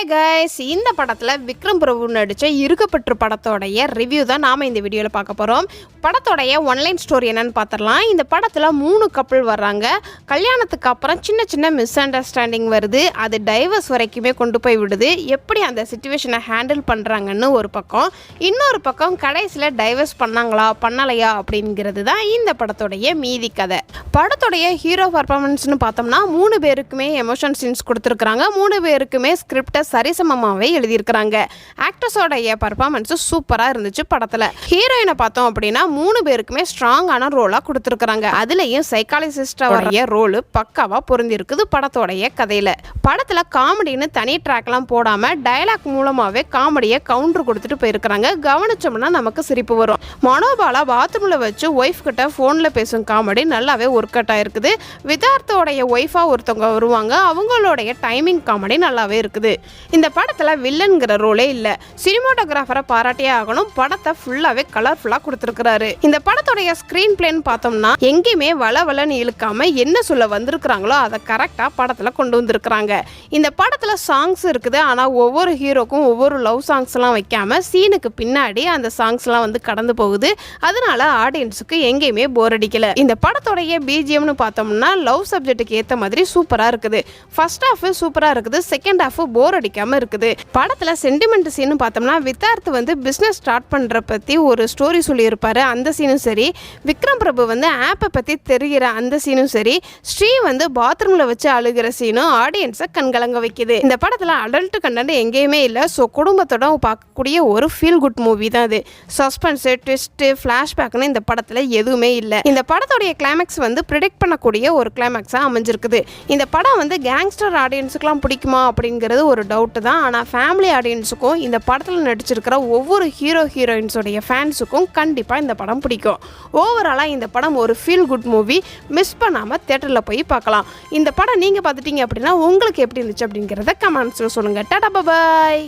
Guys, இந்த படத்தில் விக்ரம் பிரபு நடித்த இருக்கப்பற்று படத்தோடைய ரிவ்யூ தான் நாம் இந்த வீடியோவில் பார்க்க போகிறோம். படத்தோடைய ஒன்லைன் ஸ்டோரி என்னன்னு பார்த்துடலாம். இந்த படத்தில் 3 கப்பல் வர்றாங்க. கல்யாணத்துக்கு அப்புறம் சின்ன சின்ன மிஸ் அண்டர்ஸ்டாண்டிங் வருது. அது டைவர்ஸ் வரைக்குமே கொண்டு போய் விடுது. எப்படி அந்த சிச்சுவேஷனை ஹேண்டில் பண்ணுறாங்கன்னு ஒரு பக்கம், இன்னொரு பக்கம் கடைசியில் டைவர்ஸ் பண்ணாங்களா பண்ணலையா அப்படிங்கிறது தான் இந்த படத்தோடைய மீதி கதை. படத்தோடைய ஹீரோ பர்ஃபார்மன்ஸ்னு பார்த்தோம்னா 3 பேருக்குமே எமோஷன் சீன்ஸ் கொடுத்துருக்குறாங்க. 3 பேருக்குமே ஸ்கிரிப்டை சரிசமமாகவே எழுதியிருக்கிறாங்க. ஆக்ட்ரஸோடைய பர்ஃபார்மன்ஸு சூப்பராக இருந்துச்சு. படத்தில் ஹீரோயினை பார்த்தோம் அப்படின்னா 3 பேருக்குமே ஸ்ட்ராங்கான ரோலாக கொடுத்துருக்குறாங்க. அதுலேயும் சைக்காலஜிஸ்டோடைய ரோலு பக்காவாக பொருந்திருக்குது படத்தோடைய கதையில். படத்தில் காமெடின்னு தனி ட்ராக்லாம் போடாமல் டயலாக் மூலமாகவே காமெடியை கவுண்டர் கொடுத்துட்டு போயிருக்கிறாங்க. கவனிச்சோம்னா நமக்கு சிரிப்பு வரும். மனோபாலா பாத்ரூமில் வச்சு ஒய்ஃப் கிட்ட ஃபோனில் பேசும் காமெடி நல்லாவே ஒர்க் அவுட் ஆயிருக்குது. விதார்த்தோடைய ஒய்ஃபாக ஒருத்தவங்க வருவாங்க. அவங்களுடைய டைமிங் காமெடி நல்லாவே இருக்குது. இந்த படத்தில் வில்லன்கிற ரோலே இல்லை. சினிமாட்டோகிராஃபரை பாராட்டியே ஆகணும். படத்தை ஃபுல்லாகவே கலர்ஃபுல்லாக கொடுத்துருக்கிறாரு. இந்த படத்துடைய ஸ்க்ரீன் பிளேன்னு பார்த்தோம்னா எங்கேயுமே வளவலன்னு இழுக்காம என்ன சொல்ல வந்திருக்கிறாங்களோ அதை கரெக்டாக படத்தில் கொண்டு வந்திருக்கிறாங்க. இந்த படத்தில் சாங்ஸ் இருக்குது. ஆனால் ஒவ்வொரு ஹீரோக்கும் ஒவ்வொரு லவ் சாங்ஸ்லாம் வைக்காம சீனுக்கு பின்னாடி அந்த சாங்ஸ்லாம் வந்து கடந்து போகுது. அதனால ஆடியன்ஸுக்கு எங்கேயுமே போர் அடிக்கல. இந்த படத்துடைய பிஜிஎம்னு பார்த்தோம்னா லவ் சப்ஜெக்ட்டுக்கு ஏற்ற மாதிரி சூப்பராக இருக்குது. ஃபர்ஸ்ட் ஹாஃப் சூப்பராக இருக்குது. செகண்ட் ஹாஃப் போர் அடிக்காமல் இருக்குது. படத்தில் சென்டிமெண்ட் சீன் பார்த்தோம்னா வித்தார்த் வந்து பிஸ்னஸ் ஸ்டார்ட் பண்ணுற பற்றி ஒரு ஸ்டோரி சொல்லியிருப்பாரு. அந்த சீனும் சரி, விக்ரம் பிரபு வந்து ஆப்பை பற்றி தெரிகிற அந்த சீனும் சரி, ஸ்ரீ வந்து பாத்ரூமில் வச்சு அழுகிற சீனும் ஆடியன்ஸை கண்கலங்க வைக்குது. இந்த படத்தில் அடல்ட் கண்டென்ட் எங்கேயுமே இல்லை. ஸோ குடும்பத்தோட பார்க்கக்கூடிய ஒரு ஃபீல் குட் மூவி தான் இது. சஸ்பென்ஸு, ட்விஸ்ட்டு, ஃப்ளாஷ்பேக்னு இந்த படத்தில் எதுவுமே இல்லை. இந்த படத்தோடைய கிளைமேக்ஸ் வந்து ப்ரிடிக்ட் பண்ணக்கூடிய ஒரு கிளைமேக்ஸாக அமைஞ்சிருக்குது. இந்த படம் வந்து கேங்ஸ்டர் ஆடியன்ஸுக்கெலாம் பிடிக்குமா அப்படிங்கிறது ஒரு டவுட்டு தான். ஆனால் ஃபேமிலி ஆடியன்ஸுக்கும் இந்த படத்தில் நடிச்சிருக்கிற ஒவ்வொரு ஹீரோயின்ஸோடைய ஃபேன்ஸுக்கும் கண்டிப்பாக இந்த படம் பிடிக்கும். ஓவராலாக இந்த படம் ஒரு ஃபீல் குட் மூவி. மிஸ் பண்ணாமல் தியேட்டரில் போய் பார்க்கலாம். இந்த படம் நீங்கள் பார்த்துட்டீங்க அப்படின்னா உங்களுக்கு எப்படி இருந்துச்சு அப்படிங்கிறத கமெண்ட்ஸில் சொல்லுங்கள். டாடா பாய்.